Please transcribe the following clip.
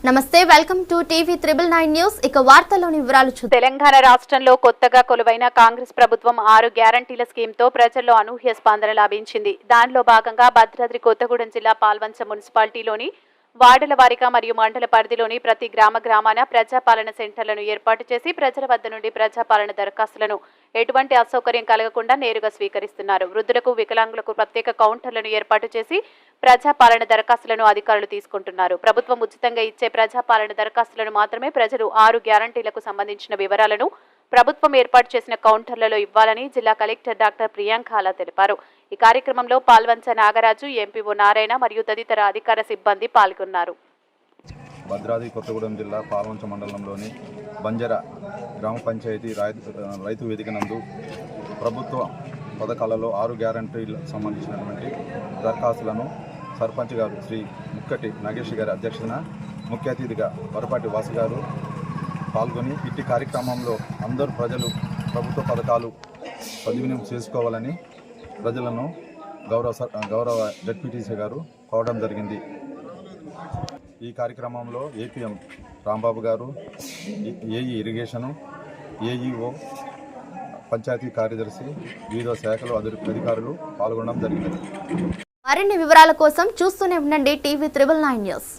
నమస్తే, welcome to TV 999 news. ఇక వార్తల్లోని వివరాలు చూద్దాం. తెలంగాణ రాష్ట్రంలో కొత్తగా కొలువైన కాంగ్రెస్ ప్రభుత్వం 6 గ్యారంటీల స్కీమ్తో ప్రజల్లో అనూహ్య స్పందన లభించింది. దానిలో భాగంగా భద్రాద్రి కొత్తగూడెం జిల్లా పాల్వంచ మున్సిపాలిటీలోని వార్డుల వారీగా మరియు మండల పరిధిలోని ప్రతి గ్రామాన ప్రజాపాలన సెంటర్లను ఏర్పాటు చేసి ప్రజల వద్ద నుండి ప్రజాపాలన దరఖాస్తులను ఎటువంటి అసౌకర్యం కలగకుండా నేరుగా స్వీకరిస్తున్నారు. వృద్ధులకు, వికలాంగులకు ప్రత్యేక కౌంటర్లను ఏర్పాటు చేసి ప్రజాపాలన దరఖాస్తులను అధికారులు తీసుకుంటున్నారు. ప్రభుత్వం ఉచితంగా ఇచ్చే ప్రజాపాలన దరఖాస్తులను మాత్రమే ప్రజలు 6 గ్యారంటీలకు సంబంధించిన వివరాలను ప్రభుత్వం ఏర్పాటు చేసిన కౌంటర్లలో ఇవ్వాలని జిల్లా కలెక్టర్ డాక్టర్ ప్రియాంక తెలిపారు. ఈ కార్యక్రమంలో పాల్వంచ నాగరాజు, ఎంపీఓ నారాయణ మరియు తదితర అధికార సిబ్బంది పాల్గొన్నారు. భద్రాద్రి కొత్తగూడెం జిల్లా పాల్వంచ మండలంలోని బంజర గ్రామ పంచాయతీ రైతు వేదిక నందు ప్రభుత్వ పథకాలలో 6 గ్యారంటీలకు సంబంధించినటువంటి దరఖాస్తులను సర్పంచ్ గారు శ్రీ ముక్కటి నాగేష్ గారి అధ్యక్షతన ముఖ్య అతిథిగా వరపాటి వాసు గారు పాల్గొని ఇట్టి కార్యక్రమంలో అందరూ ప్రజలు ప్రభుత్వ పథకాలు సద్వినియోగం చేసుకోవాలని ప్రజలను గౌరవ జడ్పీటీసీ గారు కోరడం జరిగింది. ఈ కార్యక్రమంలో ఏపీఎం రాంబాబు గారు, ఏఈ ఇరిగేషను, ఏఈఓ, పంచాయతీ కార్యదర్శి, వివిధ శాఖలు అధికారులు పాల్గొనడం జరిగింది. మరిన్ని వివరాల కోసం చూస్తూనే ఉండండి టీవీ 999 న్యూస్.